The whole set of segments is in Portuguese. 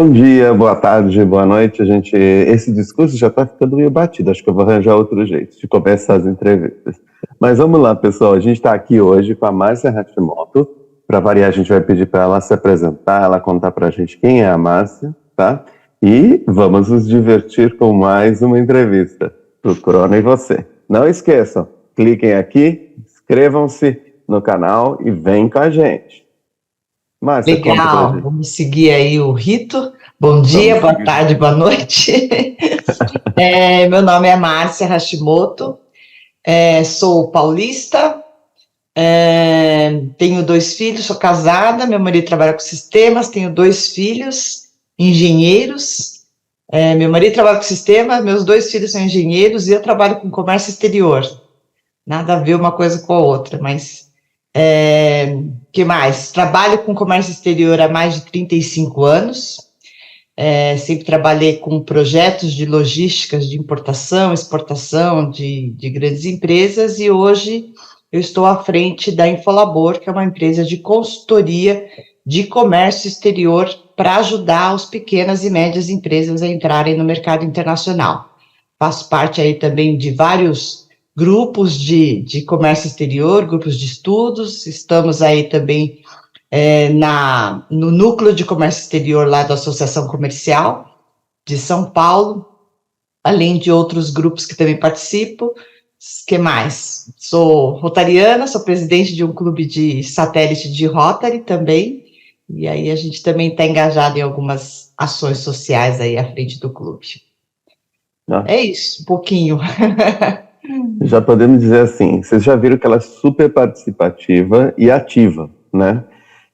Bom dia, boa tarde, boa noite. Esse discurso já está ficando meio batido. Acho que eu vou arranjar outro jeito de começar as entrevistas. Mas vamos lá, pessoal. A gente está aqui hoje com a Márcia Hashimoto. Para variar, a gente vai pedir para ela se apresentar, ela contar para a gente quem é a Márcia, tá? E vamos nos divertir com mais uma entrevista pro Corona e você. Não esqueçam, cliquem aqui, inscrevam-se no canal e vem com a gente. Márcia, conta pra Legal, gente. vamos seguir aí o rito. Bom dia, boa tarde, boa noite. Meu nome é Márcia Hashimoto, sou paulista, tenho 2 filhos, sou casada, meu marido trabalha com sistemas, tenho 2 filhos, engenheiros. Meu marido trabalha com sistemas, meus 2 filhos são engenheiros e eu trabalho com comércio exterior. Nada a ver uma coisa com a outra, mas... que mais? Trabalho com comércio exterior há mais de 35 anos, sempre trabalhei com projetos de logísticas de importação, exportação de grandes empresas e hoje eu estou à frente da Infolabor, que é uma empresa de consultoria de comércio exterior para ajudar as pequenas e médias empresas a entrarem no mercado internacional. Faço parte aí também de vários grupos de comércio exterior, grupos de estudos, estamos aí também no núcleo de comércio exterior lá da Associação Comercial de São Paulo, além de outros grupos que também participo. Que mais? Sou rotariana, sou presidente de um clube de satélite de Rotary também, e aí a gente também está engajado em algumas ações sociais aí à frente do clube. É isso, um pouquinho. Já podemos dizer assim, vocês já viram que ela é super participativa e ativa, né?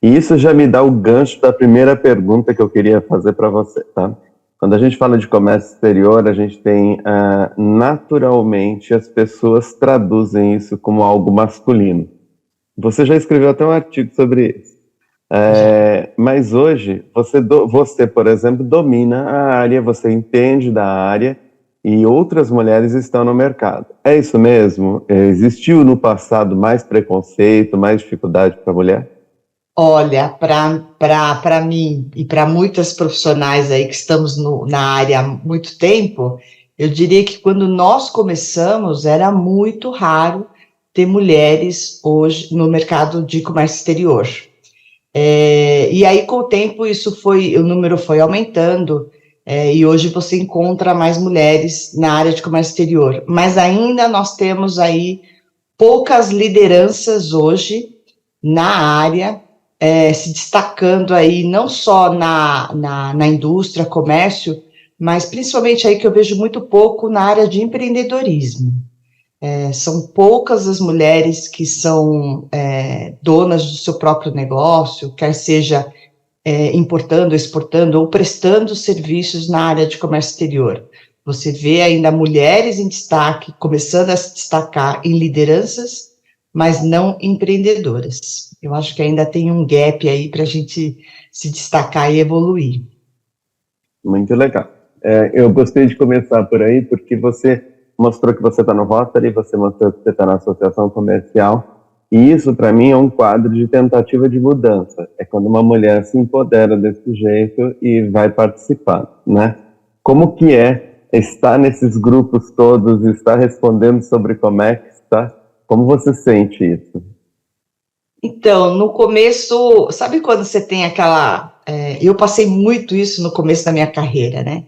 E isso já me dá o gancho da primeira pergunta que eu queria fazer para você, tá? Quando a gente fala de comércio exterior, a gente tem, naturalmente, as pessoas traduzem isso como algo masculino. Você já escreveu até um artigo sobre isso. Mas hoje, você, por exemplo, domina a área, você entende da área, e outras mulheres estão no mercado. É isso mesmo? Existiu no passado mais preconceito, mais dificuldade para a mulher? Olha, para mim e para muitas profissionais aí que estamos na área há muito tempo, eu diria que quando nós começamos era muito raro ter mulheres hoje no mercado de comércio exterior. E aí, com o tempo, o número foi aumentando, e hoje você encontra mais mulheres na área de comércio exterior. Mas ainda nós temos aí poucas lideranças hoje na área, se destacando aí não só na indústria, comércio, mas principalmente aí que eu vejo muito pouco na área de empreendedorismo. São poucas as mulheres que são donas do seu próprio negócio, quer seja importando, exportando ou prestando serviços na área de comércio exterior. Você vê ainda mulheres em destaque, começando a se destacar em lideranças, mas não empreendedoras. Eu acho que ainda tem um gap aí para a gente se destacar e evoluir. Muito legal. Eu gostei de começar por aí, porque você mostrou que você está no Rotary, você mostrou que você está na Associação Comercial, e isso, para mim, é um quadro de tentativa de mudança. É quando uma mulher se empodera desse jeito e vai participar, né? Como que é estar nesses grupos todos, estar respondendo sobre como é que está? Como você sente isso? Então, no começo, sabe quando você tem aquela... eu passei muito isso no começo da minha carreira, né?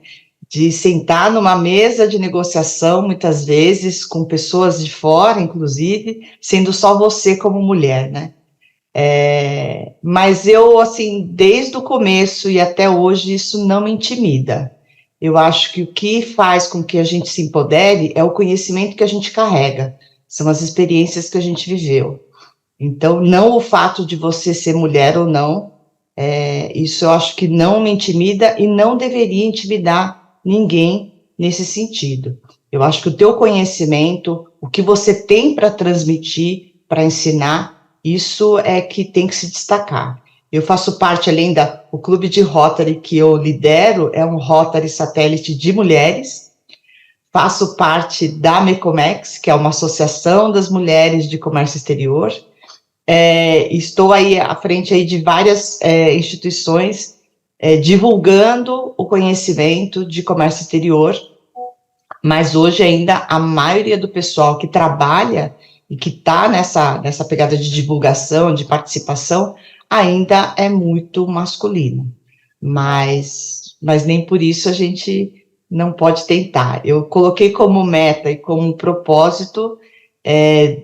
De sentar numa mesa de negociação, muitas vezes, com pessoas de fora, inclusive, sendo só você como mulher, né? Mas eu, assim, desde o começo e até hoje, isso não me intimida. Eu acho que o que faz com que a gente se empodere é o conhecimento que a gente carrega, são as experiências que a gente viveu. Então, não o fato de você ser mulher ou não, isso eu acho que não me intimida e não deveria intimidar ninguém nesse sentido. Eu acho que o teu conhecimento, o que você tem para transmitir, para ensinar, isso é que tem que se destacar. Eu faço parte, além o clube de Rotary que eu lidero, é um Rotary satélite de mulheres. Faço parte da MECOMEX, que é uma associação das mulheres de comércio exterior. Estou aí à frente aí de várias instituições divulgando o conhecimento de comércio exterior, mas hoje ainda a maioria do pessoal que trabalha e que está nessa pegada de divulgação, de participação, ainda é muito masculino, mas nem por isso a gente não pode tentar. Eu coloquei como meta e como propósito,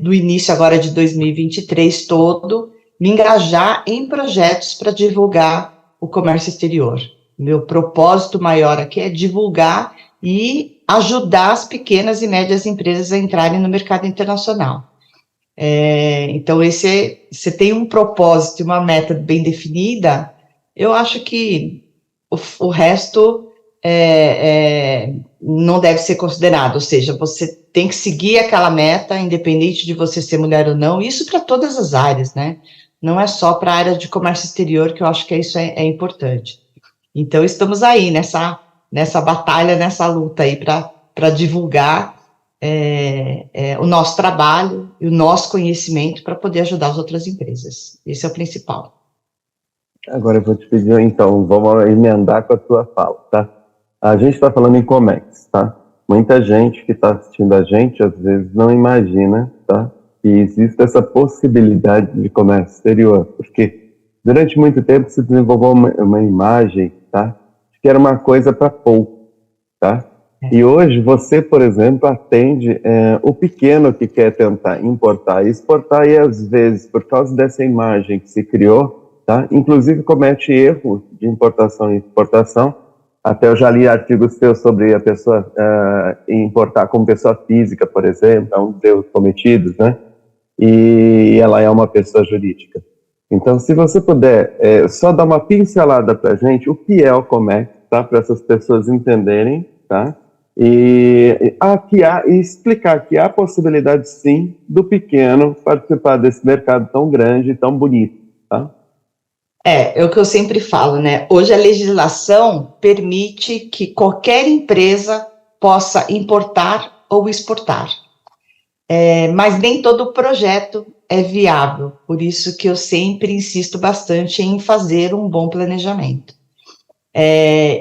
do início agora de 2023 todo, me engajar em projetos para divulgar o comércio exterior. Meu propósito maior aqui é divulgar e ajudar as pequenas e médias empresas a entrarem no mercado internacional. Então, você tem um propósito e uma meta bem definida, eu acho que o resto não deve ser considerado, ou seja, você tem que seguir aquela meta, independente de você ser mulher ou não, isso para todas as áreas, né? Não é só para a área de comércio exterior, que eu acho que isso é importante. Então, estamos aí nessa batalha, nessa luta aí para divulgar o nosso trabalho e o nosso conhecimento para poder ajudar as outras empresas. Esse é o principal. Agora eu vou te pedir, então, vamos emendar com a tua fala, tá? A gente está falando em Comex, tá? Muita gente que está assistindo a gente, às vezes, não imagina, tá? Que existe essa possibilidade de comércio exterior, porque durante muito tempo se desenvolveu uma imagem, tá? Que era uma coisa para pouco, tá? E hoje você, por exemplo, atende o pequeno que quer tentar importar e exportar, e às vezes, por causa dessa imagem que se criou, tá? Inclusive comete erro de importação e exportação. Até eu já li artigos teus sobre a pessoa importar como pessoa física, por exemplo, é um dos erros cometidos, né? E ela é uma pessoa jurídica. Então, se você puder só dar uma pincelada para a gente, o que é o Comex, tá? Para essas pessoas entenderem, tá? E explicar que há possibilidade, sim, do pequeno participar desse mercado tão grande e tão bonito, tá? É o que eu sempre falo, né? Hoje a legislação permite que qualquer empresa possa importar ou exportar. Mas nem todo projeto é viável, por isso que eu sempre insisto bastante em fazer um bom planejamento.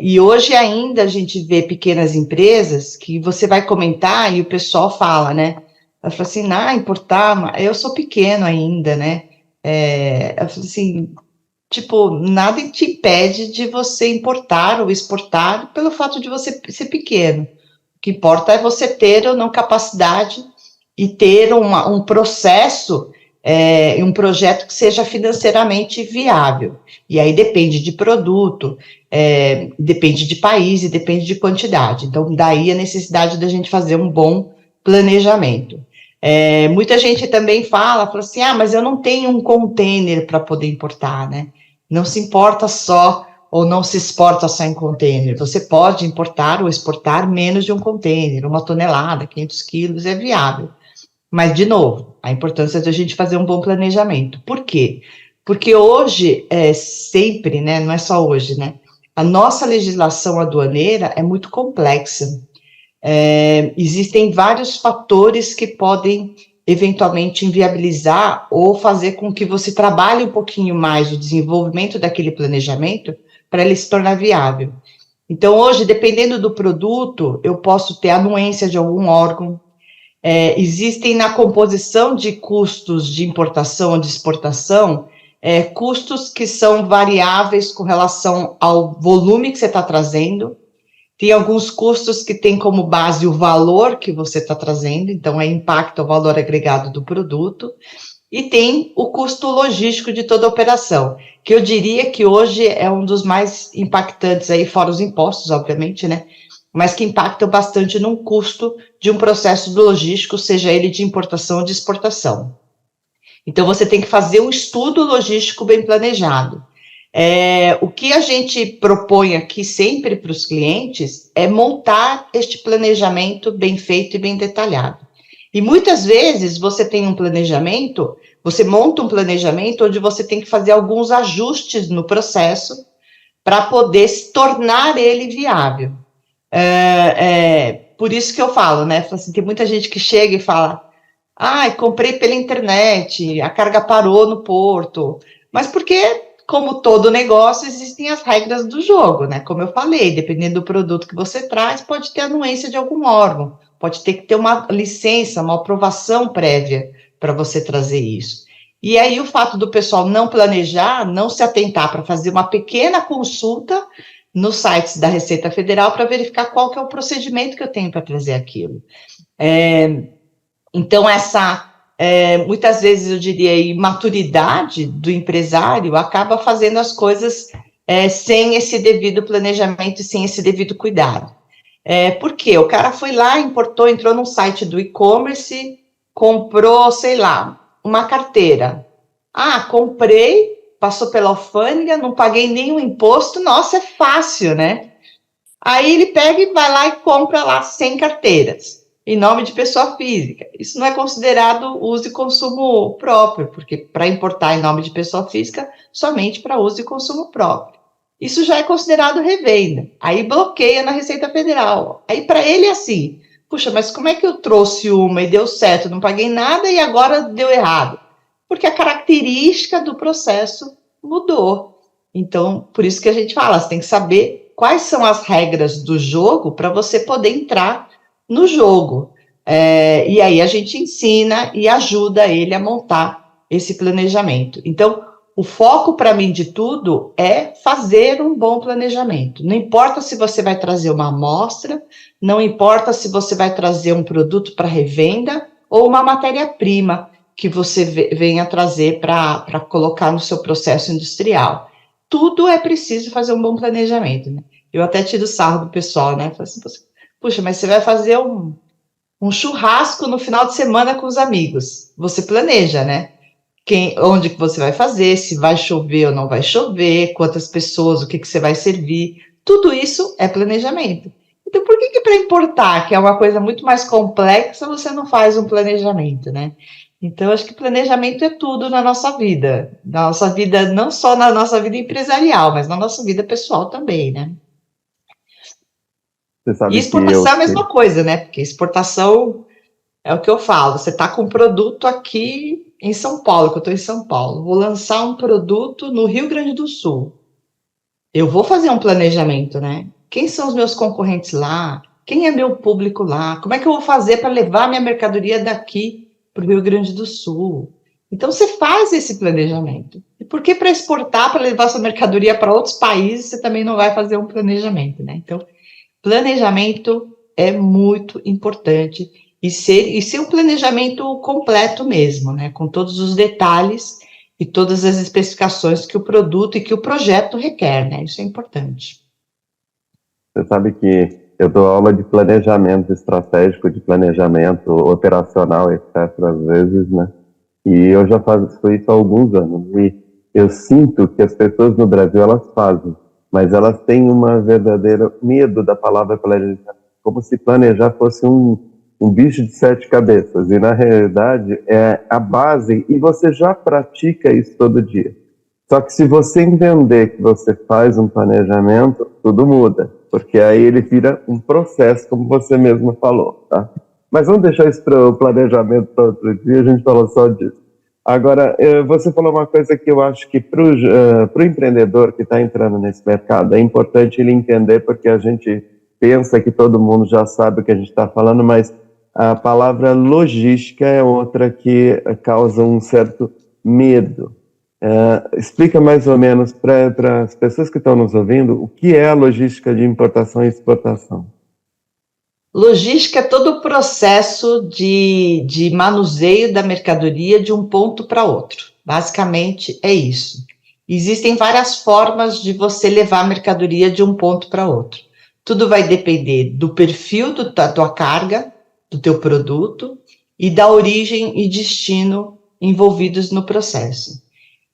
E hoje ainda a gente vê pequenas empresas que você vai comentar e o pessoal fala, né? Ela fala assim, importar, eu sou pequeno ainda, né? Eu falo assim, tipo, nada te impede de você importar ou exportar pelo fato de você ser pequeno. O que importa é você ter ou não capacidade e ter um processo e um projeto que seja financeiramente viável. E aí depende de produto, depende de país e depende de quantidade. Então, daí a necessidade da gente fazer um bom planejamento. Muita gente também fala assim, mas eu não tenho um container para poder importar, né? Não se importa só, ou não se exporta só em container. Você pode importar ou exportar menos de um container, 1 tonelada, 500 quilos, é viável. Mas, de novo, a importância de a gente fazer um bom planejamento. Por quê? Porque hoje, sempre, né, não é só hoje, né, a nossa legislação aduaneira é muito complexa. Existem vários fatores que podem, eventualmente, inviabilizar ou fazer com que você trabalhe um pouquinho mais o desenvolvimento daquele planejamento para ele se tornar viável. Então, hoje, dependendo do produto, eu posso ter anuência de algum órgão. Existem na composição de custos de importação ou de exportação, custos que são variáveis com relação ao volume que você está trazendo. Tem alguns custos que têm como base o valor que você está trazendo, então impacta o valor agregado do produto. E tem o custo logístico de toda a operação, que eu diria que hoje é um dos mais impactantes aí, fora os impostos, obviamente, né? Mas que impactam bastante no custo de um processo logístico, seja ele de importação ou de exportação. Então, você tem que fazer um estudo logístico bem planejado. O que a gente propõe aqui sempre para os clientes é montar este planejamento bem feito e bem detalhado. E muitas vezes você tem um planejamento, você monta um planejamento onde você tem que fazer alguns ajustes no processo para poder se tornar ele viável. Por isso que eu falo, né? Assim, tem muita gente que chega e fala, comprei pela internet, a carga parou no porto. Mas por que como todo negócio, existem as regras do jogo, né? Como eu falei, dependendo do produto que você traz, pode ter anuência de algum órgão, pode ter que ter uma licença, uma aprovação prévia para você trazer isso. E aí o fato do pessoal não planejar, não se atentar para fazer uma pequena consulta nos sites da Receita Federal para verificar qual que é o procedimento que eu tenho para trazer aquilo. Então, muitas vezes eu diria, imaturidade do empresário acaba fazendo as coisas sem esse devido planejamento e sem esse devido cuidado. Por quê? O cara foi lá, importou, entrou num site do e-commerce, comprou, sei lá, uma carteira. Comprei, passou pela alfândega, não paguei nenhum imposto, nossa, é fácil, né? Aí ele pega e vai lá e compra lá 100 carteiras, em nome de pessoa física. Isso não é considerado uso e consumo próprio, porque para importar em nome de pessoa física, somente para uso e consumo próprio. Isso já é considerado revenda. Aí bloqueia na Receita Federal. Aí para ele é assim, puxa, mas como é que eu trouxe uma e deu certo, não paguei nada e agora deu errado? Porque a característica do processo mudou. Então, por isso que a gente fala, você tem que saber quais são as regras do jogo para você poder entrar no jogo. E aí a gente ensina e ajuda ele a montar esse planejamento. Então, o foco para mim de tudo é fazer um bom planejamento. Não importa se você vai trazer uma amostra, não importa se você vai trazer um produto para revenda ou uma matéria-prima que você venha trazer para colocar no seu processo industrial. Tudo é preciso fazer um bom planejamento, né? Eu até tiro sarro do pessoal, né? Falo assim, puxa, mas você vai fazer um churrasco no final de semana com os amigos. Você planeja, né? Onde que você vai fazer, se vai chover ou não vai chover, quantas pessoas, o que você vai servir. Tudo isso é planejamento. Então, por que para importar, que é uma coisa muito mais complexa, você não faz um planejamento, né? Então, acho que planejamento é tudo na nossa vida. Na nossa vida, não só na nossa vida empresarial, mas na nossa vida pessoal também, né? Você sabe E exportação é a mesma coisa, né? Porque exportação é o que eu falo. Você está com um produto aqui em São Paulo, que eu estou em São Paulo. Vou lançar um produto no Rio Grande do Sul. Eu vou fazer um planejamento, né? Quem são os meus concorrentes lá? Quem é meu público lá? Como é que eu vou fazer para levar minha mercadoria daqui para o Rio Grande do Sul? Então, você faz esse planejamento. E por que para exportar, para levar sua mercadoria para outros países, você também não vai fazer um planejamento, né? Então, planejamento é muito importante e ser um planejamento completo mesmo, né? Com todos os detalhes e todas as especificações que o produto e que o projeto requer, né? Isso é importante. Você sabe que eu dou aula de planejamento estratégico, de planejamento operacional, etc., às vezes, né? E eu já faço isso há alguns anos. E eu sinto que as pessoas no Brasil, elas fazem, mas elas têm uma verdadeira medo da palavra planejar, como se planejar fosse um bicho de 7 cabeças. E, na realidade, é a base, e você já pratica isso todo dia. Só que se você entender que você faz um planejamento, tudo muda, porque aí ele vira um processo, como você mesmo falou, tá? Mas vamos deixar isso para o planejamento para outro dia, a gente falou só disso. Agora, você falou uma coisa que eu acho que para o empreendedor que está entrando nesse mercado, é importante ele entender, porque a gente pensa que todo mundo já sabe o que a gente está falando, mas a palavra logística é outra que causa um certo medo. Explica mais ou menos para as pessoas que estão nos ouvindo o que é a logística de importação e exportação. Logística é todo o processo de manuseio da mercadoria de um ponto para outro. Basicamente é isso. Existem várias formas de você levar a mercadoria de um ponto para outro. Tudo vai depender do perfil da tua carga, do teu produto e da origem e destino envolvidos no processo.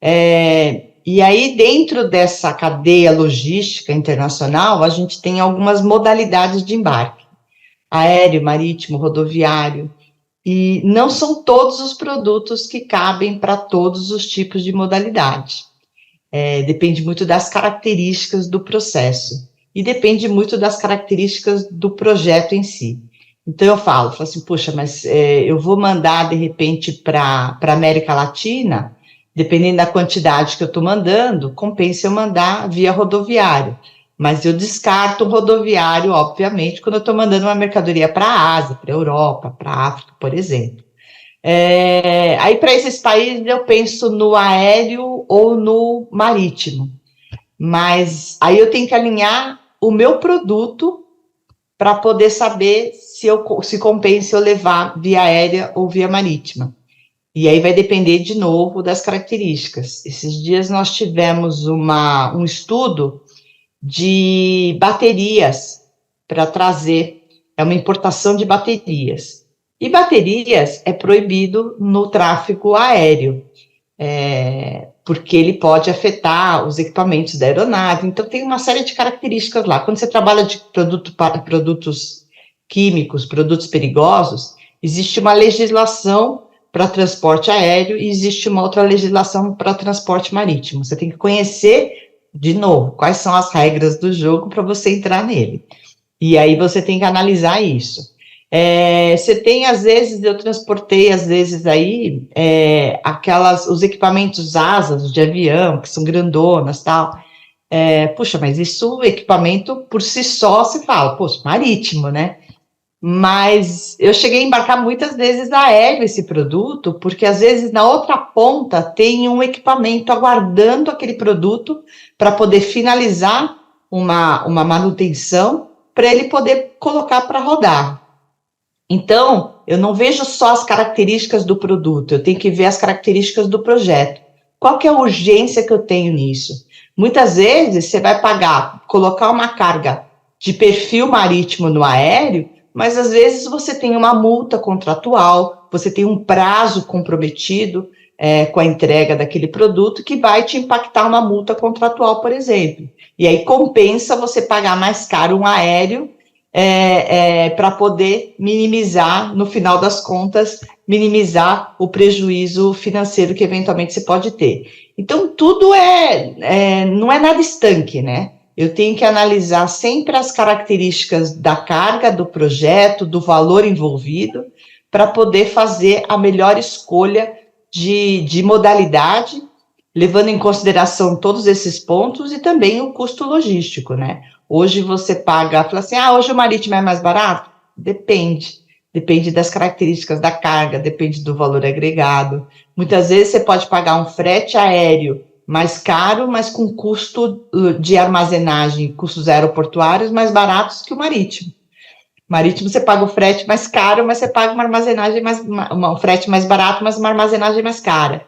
E aí, dentro dessa cadeia logística internacional, a gente tem algumas modalidades de embarque: aéreo, marítimo, rodoviário, e não são todos os produtos que cabem para todos os tipos de modalidade. Depende muito das características do processo e depende muito das características do projeto em si. Então eu falo assim, poxa, mas eu vou mandar de repente para a América Latina, Dependendo da quantidade que eu estou mandando, compensa eu mandar via rodoviário. Mas eu descarto o rodoviário, obviamente, quando eu estou mandando uma mercadoria para a Ásia, para a Europa, para a África, por exemplo. Aí, para esses países, eu penso no aéreo ou no marítimo. Mas aí eu tenho que alinhar o meu produto para poder saber se compensa eu levar via aérea ou via marítima. E aí vai depender, de novo, das características. Esses dias nós tivemos um estudo de baterias para trazer, é uma importação de baterias. E baterias é proibido no tráfego aéreo, porque ele pode afetar os equipamentos da aeronave. Então, tem uma série de características lá. Quando você trabalha de produtos químicos, produtos perigosos, existe uma legislação para transporte aéreo e existe uma outra legislação para transporte marítimo. Você tem que conhecer, de novo, quais são as regras do jogo para você entrar nele. E aí você tem que analisar isso. Você tem, às vezes, eu transportei, às vezes, aí, os equipamentos asas de avião, que são grandonas, tal. Puxa, mas isso, o equipamento, por si só, se fala, poxa, marítimo, né? Mas eu cheguei a embarcar muitas vezes aéreo esse produto, porque às vezes na outra ponta tem um equipamento aguardando aquele produto para poder finalizar uma manutenção, para ele poder colocar para rodar. Então, eu não vejo só as características do produto, eu tenho que ver as características do projeto. Qual que é a urgência que eu tenho nisso? Muitas vezes você vai colocar uma carga de perfil marítimo no aéreo, mas às vezes você tem uma multa contratual, você tem um prazo comprometido com a entrega daquele produto que vai te impactar uma multa contratual, por exemplo. E aí compensa você pagar mais caro um aéreo para poder minimizar, no final das contas, minimizar o prejuízo financeiro que eventualmente você pode ter. Então, tudo não é nada estanque, né? Eu tenho que analisar sempre as características da carga, do projeto, do valor envolvido, para poder fazer a melhor escolha de modalidade, levando em consideração todos esses pontos e também o custo logístico, né? Hoje você fala assim, hoje o marítimo é mais barato? Depende das características da carga, depende do valor agregado. Muitas vezes você pode pagar um frete aéreo mais caro, mas com custo de armazenagem, custos aeroportuários mais baratos que o marítimo. Marítimo você paga o frete mais caro, mas você paga uma armazenagem um frete mais barato, mas uma armazenagem mais cara.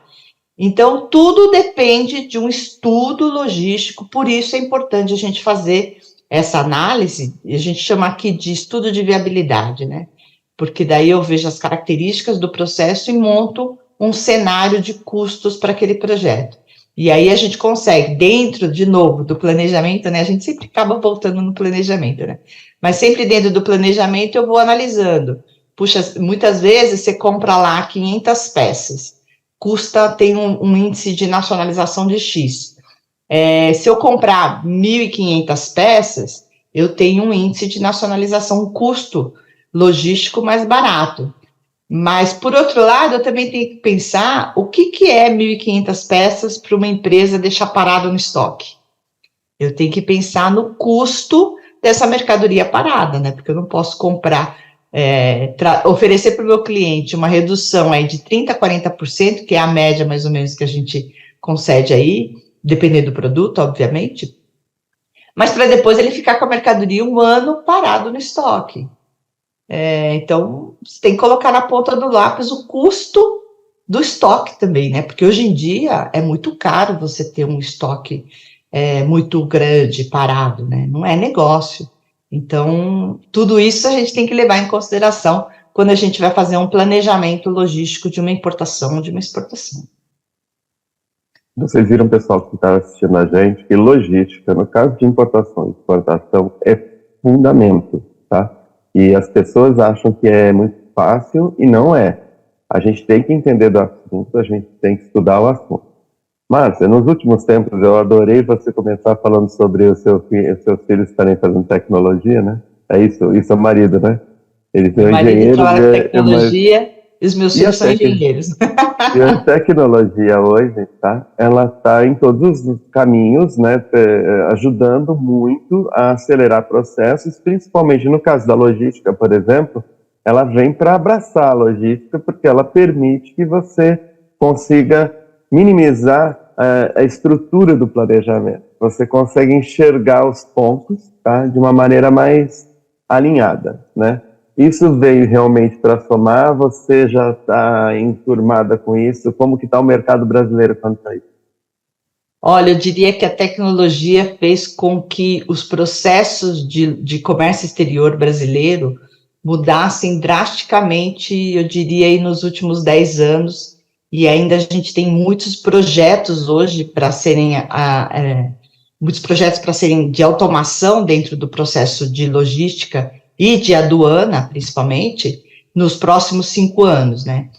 Então, tudo depende de um estudo logístico, por isso é importante a gente fazer essa análise, e a gente chama aqui de estudo de viabilidade, né? Porque daí eu vejo as características do processo e monto um cenário de custos para aquele projeto. E aí a gente consegue, dentro, de novo, do planejamento, né? A gente sempre acaba voltando no planejamento, né? Mas sempre dentro do planejamento eu vou analisando. Puxa, muitas vezes você compra lá 500 peças, tem um índice de nacionalização de X. Se eu comprar 1.500 peças, eu tenho um índice de nacionalização, um custo logístico mais barato. Mas, por outro lado, eu também tenho que pensar o que é 1.500 peças para uma empresa deixar parado no estoque. Eu tenho que pensar no custo dessa mercadoria parada, né? Porque eu não posso comprar, oferecer para o meu cliente uma redução aí de 30% a 40%, que é a média mais ou menos que a gente concede aí, dependendo do produto, obviamente, mas para depois ele ficar com a mercadoria um ano parado no estoque. Então, você tem que colocar na ponta do lápis o custo do estoque também, né? Porque hoje em dia é muito caro você ter um estoque muito grande, parado, né? Não é negócio. Então, tudo isso a gente tem que levar em consideração quando a gente vai fazer um planejamento logístico de uma importação ou de uma exportação. Vocês viram, pessoal, que está assistindo a gente, que logística, no caso de importação e exportação, é fundamento, tá? E as pessoas acham que é muito fácil e não é. A gente tem que entender do assunto, a gente tem que estudar o assunto. Márcia, nos últimos tempos eu adorei você começar falando sobre os seus filhos estarem fazendo tecnologia, né? É isso é o marido, né? Eles são Meu marido engenheiros. trabalha com tecnologia, e os meus E a, filhos são engenheiros. e a tecnologia hoje, tá? Ela está em todos os caminhos, né? Ajudando muito a acelerar processos, principalmente no caso da logística, por exemplo, ela vem para abraçar a logística porque ela permite que você consiga minimizar a estrutura do planejamento. Você consegue enxergar os pontos, tá? De uma maneira mais alinhada, né? Isso veio realmente para somar? Você já está enturmada com isso? Como que está o mercado brasileiro quanto a isso? Olha, eu diria que a tecnologia fez com que os processos de comércio exterior brasileiro mudassem drasticamente, eu diria, aí nos últimos 10 anos, e ainda a gente tem muitos projetos hoje para serem, muitos projetos para serem de automação dentro do processo de logística e de aduana, principalmente, nos próximos 5 anos, né?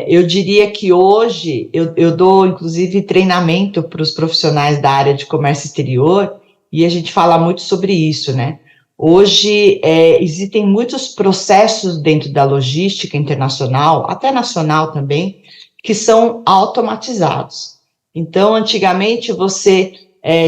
Eu diria que hoje eu dou, inclusive, treinamento para os profissionais da área de comércio exterior e a gente fala muito sobre isso, né? Hoje existem muitos processos dentro da logística internacional, até nacional também, que são automatizados. Então, antigamente você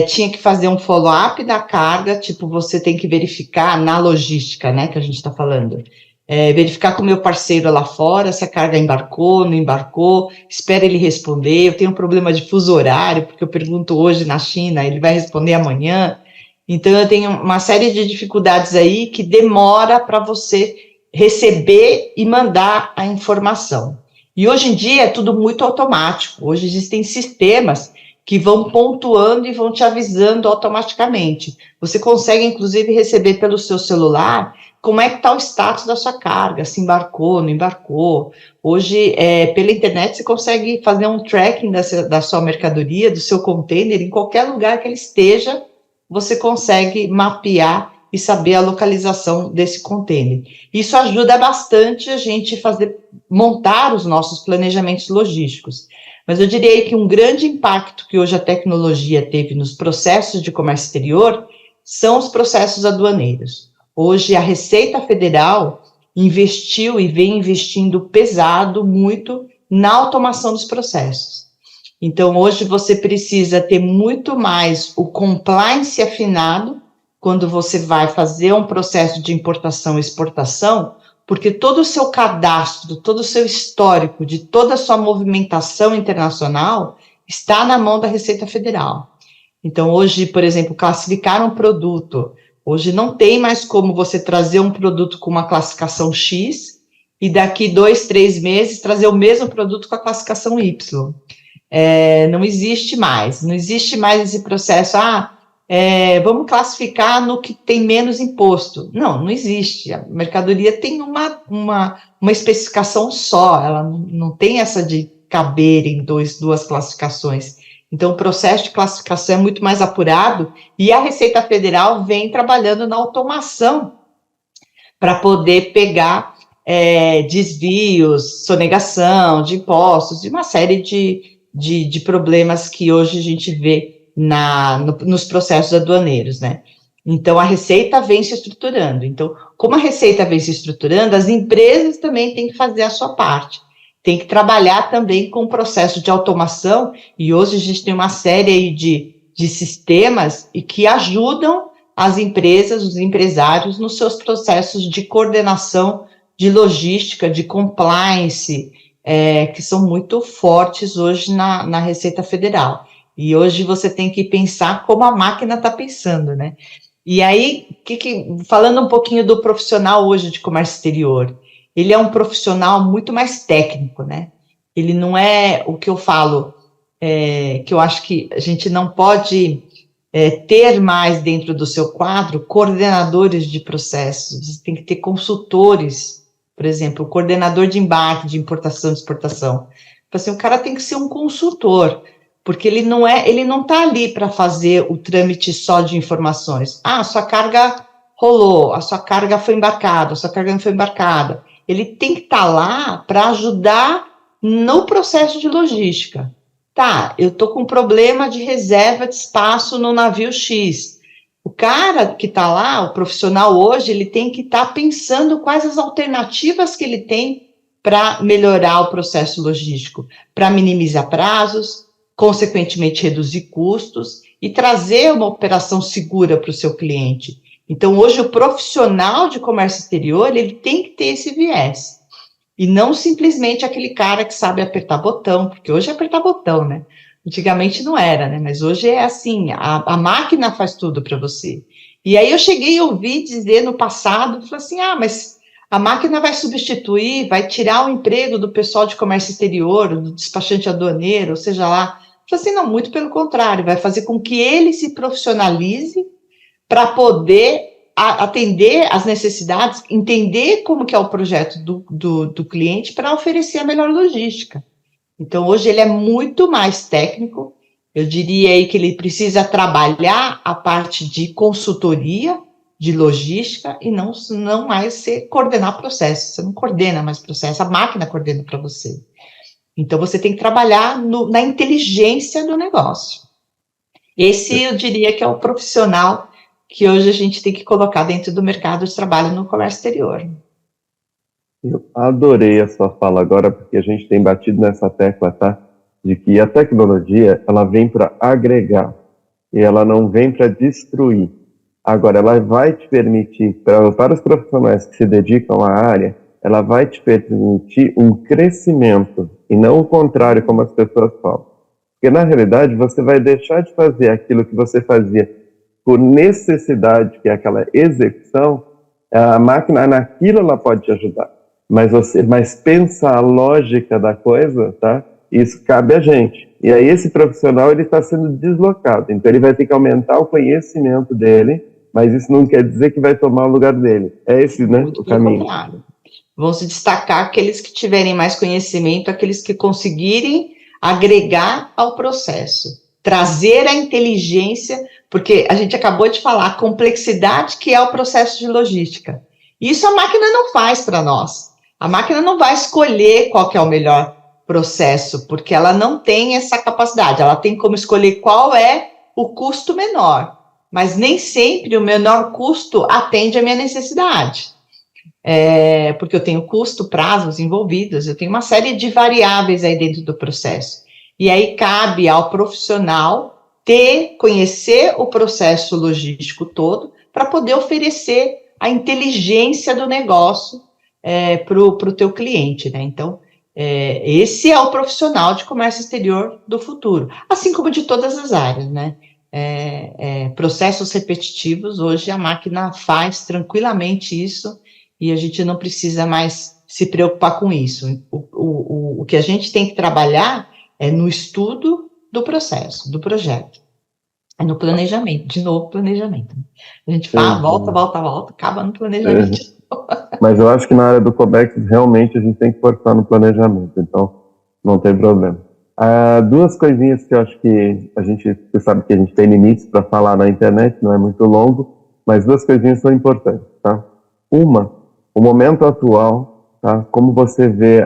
tinha que fazer um follow-up da carga, tipo, você tem que verificar na logística, né, que a gente está falando. Verificar com o meu parceiro lá fora se a carga embarcou, não embarcou, espera ele responder. Eu tenho um problema de fuso horário, porque eu pergunto hoje na China, ele vai responder amanhã. Então, eu tenho uma série de dificuldades aí que demora para você receber e mandar a informação. E hoje em dia é tudo muito automático. Hoje existem sistemas que vão pontuando e vão te avisando automaticamente. Você consegue, inclusive, receber pelo seu celular como é que está o status da sua carga, se embarcou, não embarcou. Hoje, pela internet, você consegue fazer um tracking da sua mercadoria, do seu container, em qualquer lugar que ele esteja, você consegue mapear e saber a localização desse container. Isso ajuda bastante a gente montar os nossos planejamentos logísticos. Mas eu diria que um grande impacto que hoje a tecnologia teve nos processos de comércio exterior são os processos aduaneiros. Hoje, a Receita Federal investiu e vem investindo pesado, muito, na automação dos processos. Então, hoje você precisa ter muito mais o compliance afinado quando você vai fazer um processo de importação e exportação, porque todo o seu cadastro, todo o seu histórico de toda a sua movimentação internacional está na mão da Receita Federal. Então, hoje, por exemplo, classificar um produto. Hoje não tem mais como você trazer um produto com uma classificação X e daqui 2, 3 meses trazer o mesmo produto com a classificação Y. Não existe mais esse processo, vamos classificar no que tem menos imposto. Não existe. A mercadoria tem uma especificação só, ela não tem essa de caber em duas classificações. Então, o processo de classificação é muito mais apurado e a Receita Federal vem trabalhando na automação para poder pegar desvios, sonegação de impostos e uma série de problemas que hoje a gente vê nos processos aduaneiros, né? Então, a Receita vem se estruturando. Então, como a Receita vem se estruturando, as empresas também têm que fazer a sua parte. Tem que trabalhar também com o processo de automação, e hoje a gente tem uma série aí de sistemas e que ajudam as empresas, os empresários, nos seus processos de coordenação, de logística, de compliance, que são muito fortes hoje na Receita Federal. E hoje você tem que pensar como a máquina está pensando, né? E aí, falando um pouquinho do profissional hoje de comércio exterior, ele é um profissional muito mais técnico, né? Ele não é o que eu falo, que eu acho que a gente não pode ter mais dentro do seu quadro coordenadores de processos, você tem que ter consultores, por exemplo, o coordenador de embarque, de importação e exportação. Então, assim, o cara tem que ser um consultor, porque ele não está ali para fazer o trâmite só de informações. A sua carga rolou, a sua carga foi embarcada, a sua carga não foi embarcada. Ele tem que estar lá para ajudar no processo de logística. Tá, eu estou com um problema de reserva de espaço no navio X. O cara que está lá, o profissional hoje, ele tem que estar pensando quais as alternativas que ele tem para melhorar o processo logístico, para minimizar prazos, consequentemente reduzir custos e trazer uma operação segura para o seu cliente. Então, hoje, o profissional de comércio exterior, ele tem que ter esse viés. E não simplesmente aquele cara que sabe apertar botão, porque hoje é apertar botão, né? Antigamente não era, né? Mas hoje é assim, a máquina faz tudo para você. E aí eu cheguei a ouvir dizer no passado, falei assim, mas a máquina vai substituir, vai tirar o emprego do pessoal de comércio exterior, do despachante aduaneiro, ou seja lá. Eu falei assim, não, muito pelo contrário, vai fazer com que ele se profissionalize para poder atender às necessidades, entender como que é o projeto do cliente para oferecer a melhor logística. Então, hoje ele é muito mais técnico, eu diria aí que ele precisa trabalhar a parte de consultoria, de logística, e não mais coordenar processo, você não coordena mais processo, a máquina coordena para você. Então, você tem que trabalhar na inteligência do negócio. Esse, eu diria que é o profissional que hoje a gente tem que colocar dentro do mercado de trabalho no comércio exterior. Eu adorei a sua fala agora, porque a gente tem batido nessa tecla, tá? De que a tecnologia, ela vem para agregar, e ela não vem para destruir. Agora, ela vai te permitir, para os profissionais que se dedicam à área, ela vai te permitir um crescimento, e não o contrário, como as pessoas falam. Porque, na realidade, você vai deixar de fazer aquilo que você fazia por necessidade, que é aquela execução. A máquina, naquilo, ela pode te ajudar. Mas pensa a lógica da coisa, tá? Isso cabe a gente. E aí esse profissional, ele está sendo deslocado. Então ele vai ter que aumentar o conhecimento dele, mas isso não quer dizer que vai tomar o lugar dele. É esse, né, o caminho. Claro. Vão se destacar aqueles que tiverem mais conhecimento, aqueles que conseguirem agregar ao processo, trazer a inteligência, porque a gente acabou de falar a complexidade que é o processo de logística. Isso a máquina não faz para nós. A máquina não vai escolher qual que é o melhor processo, porque ela não tem essa capacidade. Ela tem como escolher qual é o custo menor, mas nem sempre o menor custo atende à minha necessidade. Porque eu tenho custo, prazos envolvidos, eu tenho uma série de variáveis aí dentro do processo. E aí cabe ao profissional conhecer o processo logístico todo para poder oferecer a inteligência do negócio para o teu cliente, né? Então, esse é o profissional de comércio exterior do futuro, assim como de todas as áreas, né? Processos repetitivos, hoje a máquina faz tranquilamente isso, e a gente não precisa mais se preocupar com isso. O que a gente tem que trabalhar é no estudo do processo, do projeto. É no planejamento, de novo, planejamento. A gente fala, volta, acaba no planejamento. Mas eu acho que na área do Cobex, realmente, a gente tem que forçar no planejamento, então não tem problema. Duas coisinhas que eu acho que você sabe que a gente tem limites para falar na internet, não é muito longo, mas duas coisinhas são importantes, tá? Uma, o momento atual, tá? Como você vê,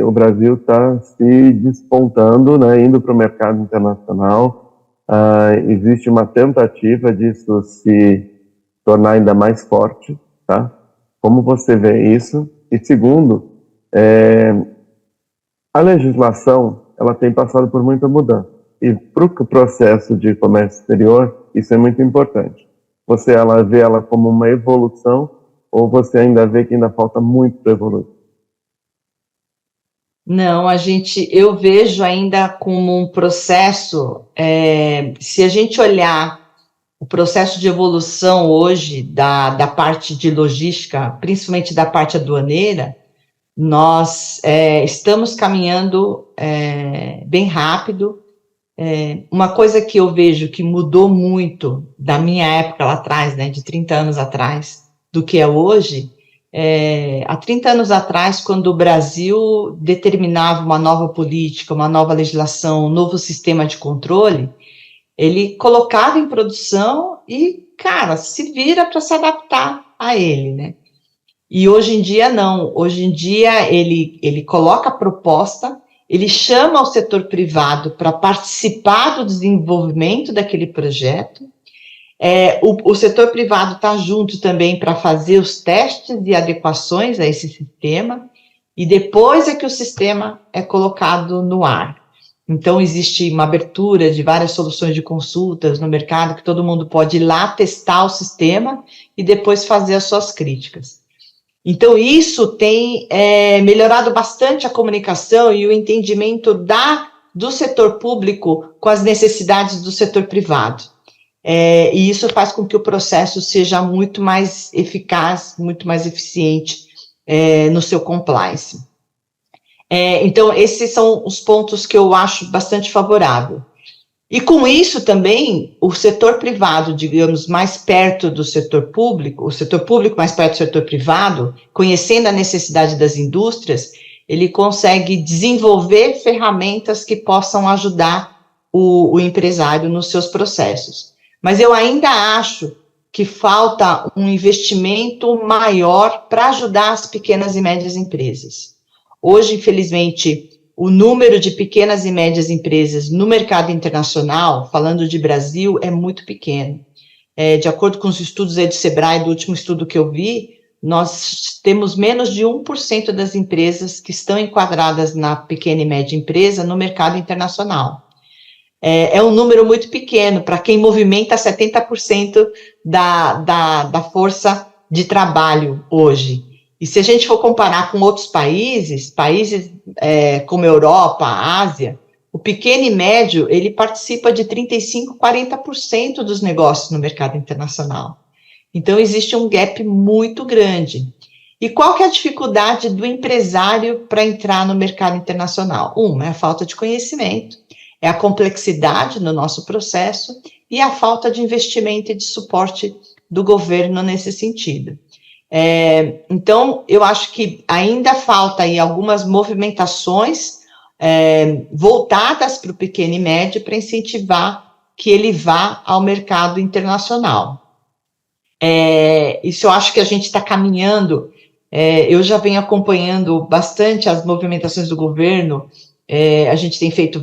o Brasil está se despontando, né? Indo para o mercado internacional. Existe uma tentativa disso se tornar ainda mais forte, tá? Como você vê isso? E segundo, a legislação, ela tem passado por muita mudança. E para o processo de comércio exterior, isso é muito importante. Você vê ela como uma evolução, ou você ainda vê que ainda falta muito para evoluir? Não, eu vejo ainda como um processo, se a gente olhar o processo de evolução hoje da parte de logística, principalmente da parte aduaneira, nós estamos caminhando bem rápido. Uma coisa que eu vejo que mudou muito da minha época lá atrás, né, de 30 anos atrás, do que é hoje, há 30 anos atrás, quando o Brasil determinava uma nova política, uma nova legislação, um novo sistema de controle, ele colocava em produção e, cara, se vira para se adaptar a ele, né? E hoje em dia, não. Hoje em dia, ele coloca a proposta, ele chama o setor privado para participar do desenvolvimento daquele projeto. O setor privado está junto também para fazer os testes e adequações a esse sistema. e depois é que o sistema é colocado no ar. Então, existe uma abertura de várias soluções de consultas no mercado, que todo mundo pode ir lá testar o sistema e depois fazer as suas críticas. Então, isso tem melhorado bastante a comunicação e o entendimento do setor público com as necessidades do setor privado. E isso faz com que o processo seja muito mais eficaz, muito mais eficiente no seu compliance. Então, esses são os pontos que eu acho bastante favorável. E com isso também, o setor privado, digamos, mais perto do setor público, o setor público mais perto do setor privado, conhecendo a necessidade das indústrias, ele consegue desenvolver ferramentas que possam ajudar o empresário nos seus processos. Mas eu ainda acho que falta um investimento maior para ajudar as pequenas e médias empresas. Hoje, infelizmente, o número de pequenas e médias empresas no mercado internacional, falando de Brasil, é muito pequeno. De acordo com os estudos aí do Sebrae, do último estudo que eu vi, nós temos menos de 1% das empresas que estão enquadradas na pequena e média empresa no mercado internacional. É um número muito pequeno para quem movimenta 70% da força de trabalho hoje. E se a gente for comparar com outros países como Europa, Ásia, o pequeno e médio, ele participa de 35%, 40% dos negócios no mercado internacional. Então, existe um gap muito grande. E qual que é a dificuldade do empresário para entrar no mercado internacional? É a falta de conhecimento, é a complexidade no nosso processo e a falta de investimento e de suporte do governo nesse sentido. Então, eu acho que ainda falta aí algumas movimentações voltadas para o pequeno e médio para incentivar que ele vá ao mercado internacional. Isso eu acho que a gente está caminhando, eu já venho acompanhando bastante as movimentações do governo, a gente tem feito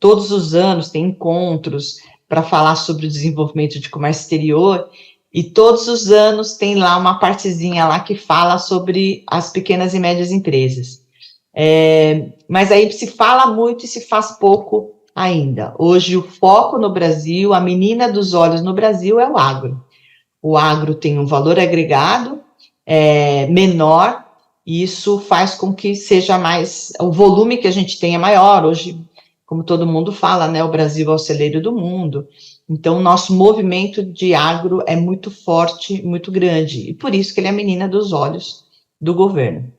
todos os anos tem encontros para falar sobre o desenvolvimento de comércio exterior, e todos os anos tem lá uma partezinha lá que fala sobre as pequenas e médias empresas. Mas aí se fala muito e se faz pouco ainda. Hoje o foco no Brasil, a menina dos olhos no Brasil é o agro. O agro tem um valor agregado menor, e isso faz com que seja o volume que a gente tenha maior. Hoje, como todo mundo fala, né, o Brasil é o celeiro do mundo. Então, o nosso movimento de agro é muito forte, muito grande, e por isso que ele é a menina dos olhos do governo.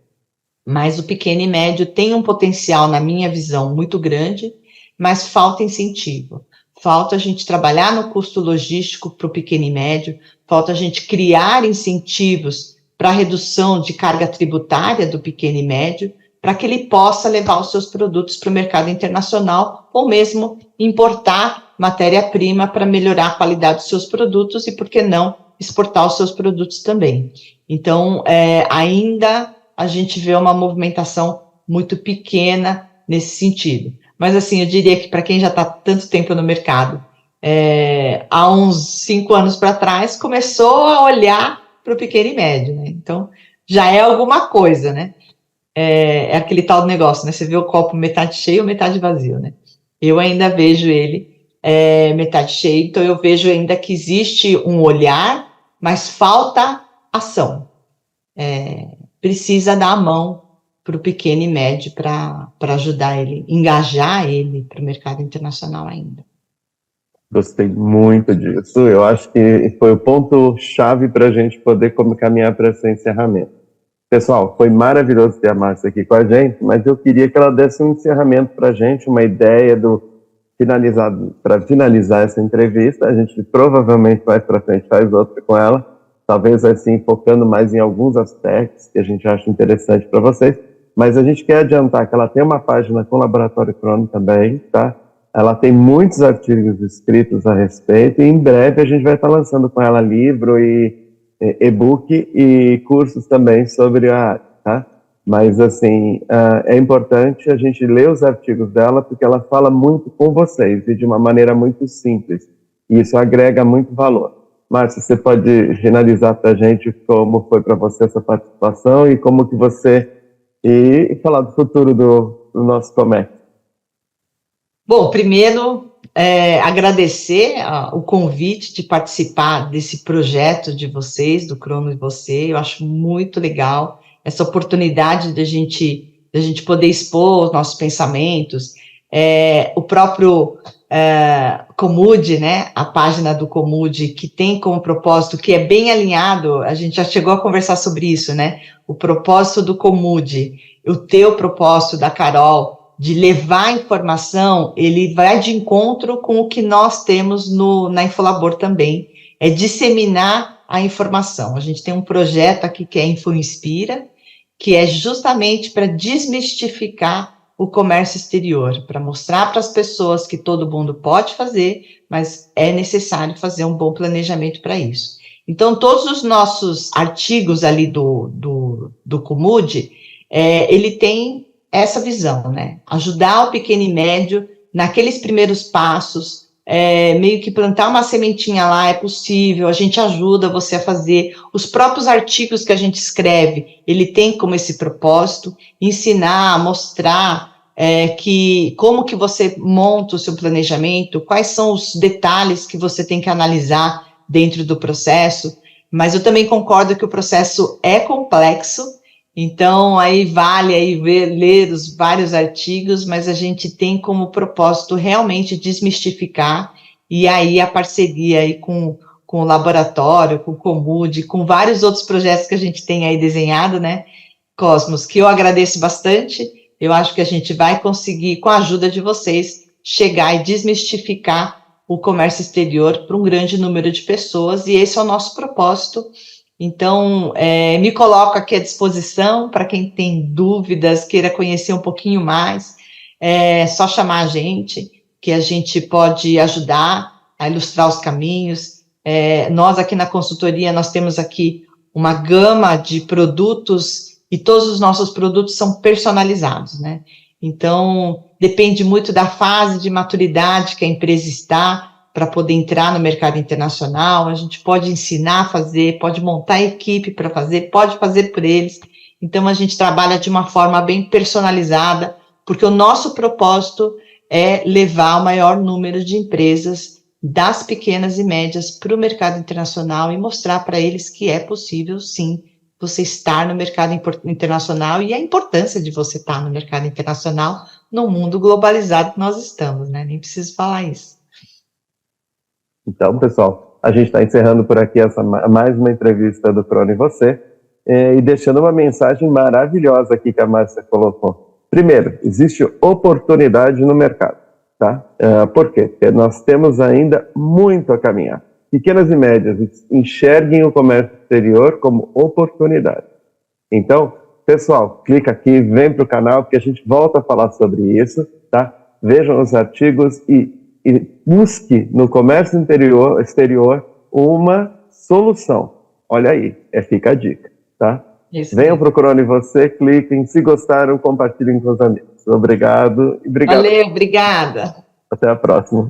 Mas o pequeno e médio tem um potencial, na minha visão, muito grande, mas falta incentivo. Falta a gente trabalhar no custo logístico para o pequeno e médio, falta a gente criar incentivos para a redução de carga tributária do pequeno e médio, para que ele possa levar os seus produtos para o mercado internacional, ou mesmo importar matéria-prima para melhorar a qualidade dos seus produtos e, por que não, exportar os seus produtos também. Então, ainda a gente vê uma movimentação muito pequena nesse sentido. Mas, assim, eu diria que para quem já está tanto tempo no mercado, há uns 5 anos para trás, começou a olhar para o pequeno e médio, né? Então, já é alguma coisa, né? É aquele tal negócio, né? Você vê o copo metade cheio ou metade vazio, né? Eu ainda vejo ele metade cheio, então eu vejo ainda que existe um olhar, mas falta ação. Precisa dar a mão para o pequeno e médio para ajudar ele, engajar ele para o mercado internacional ainda. Gostei muito disso. Eu acho que foi o ponto-chave para a gente poder caminhar para esse encerramento. Pessoal, foi maravilhoso ter a Márcia aqui com a gente, mas eu queria que ela desse um encerramento para a gente, uma ideia para finalizar essa entrevista. A gente provavelmente mais para frente faz outra com ela, talvez assim focando mais em alguns aspectos que a gente acha interessante para vocês, mas a gente quer adiantar que ela tem uma página com o Laboratório Crono também, tá? Ela tem muitos artigos escritos a respeito, e em breve a gente vai estar lançando com ela livro e e-book e cursos também sobre a área, tá? Mas, assim, é importante a gente ler os artigos dela, porque ela fala muito com vocês e de uma maneira muito simples, e isso agrega muito valor. Márcia, você pode finalizar para a gente como foi para você essa participação e como que você e falar do futuro do nosso comércio. Bom, primeiro, agradecer o convite de participar desse projeto de vocês, do Crono e Você. Eu acho muito legal essa oportunidade de a gente poder expor os nossos pensamentos. O próprio Comude, né, a página do Comude, que tem como propósito, que é bem alinhado, a gente já chegou a conversar sobre isso, né, o propósito do Comude, o teu propósito da Carol, de levar a informação, ele vai de encontro com o que nós temos na Infolabor também, é disseminar a informação. A gente tem um projeto aqui que é InfoInspira, que é justamente para desmistificar o comércio exterior, para mostrar para as pessoas que todo mundo pode fazer, mas é necessário fazer um bom planejamento para isso. Então, todos os nossos artigos ali do Comude, ele tem essa visão, né? Ajudar o pequeno e médio naqueles primeiros passos, meio que plantar uma sementinha lá é possível, a gente ajuda você a fazer. Os próprios artigos que a gente escreve, ele tem como esse propósito, ensinar, mostrar como que você monta o seu planejamento, quais são os detalhes que você tem que analisar dentro do processo, mas eu também concordo que o processo é complexo, então aí vale aí ler os vários artigos, mas a gente tem como propósito realmente desmistificar, e aí a parceria aí com o laboratório, com o Comude, com vários outros projetos que a gente tem aí desenhado, né, Cosmos, que eu agradeço bastante. Eu acho que a gente vai conseguir, com a ajuda de vocês, chegar e desmistificar o comércio exterior para um grande número de pessoas, e esse é o nosso propósito. Então, me coloco aqui à disposição para quem tem dúvidas, queira conhecer um pouquinho mais, só chamar a gente, que a gente pode ajudar a ilustrar os caminhos. Nós aqui na consultoria, nós temos aqui uma gama de produtos, e todos os nossos produtos são personalizados, né? Então, depende muito da fase de maturidade que a empresa está para poder entrar no mercado internacional. A gente pode ensinar a fazer, pode montar equipe para fazer, pode fazer por eles. Então, a gente trabalha de uma forma bem personalizada, porque o nosso propósito é levar o maior número de empresas das pequenas e médias para o mercado internacional e mostrar para eles que é possível, sim, você estar no mercado internacional e a importância de você estar no mercado internacional no mundo globalizado que nós estamos, né? Nem preciso falar isso. Então, pessoal, a gente está encerrando por aqui mais uma entrevista do Crono e Você, e deixando uma mensagem maravilhosa aqui que a Márcia colocou. Primeiro, existe oportunidade no mercado, tá? Por quê? Porque nós temos ainda muito a caminhar. Pequenas e médias enxerguem o comércio exterior como oportunidade. Então, pessoal, clica aqui, vem para o canal, porque a gente volta a falar sobre isso, tá? Vejam os artigos e busque no comércio exterior uma solução. Olha aí, fica a dica, tá? Venham para o Crono e Você, cliquem, se gostaram, compartilhem com os amigos. Obrigado e obrigado. Valeu, obrigada. Até a próxima.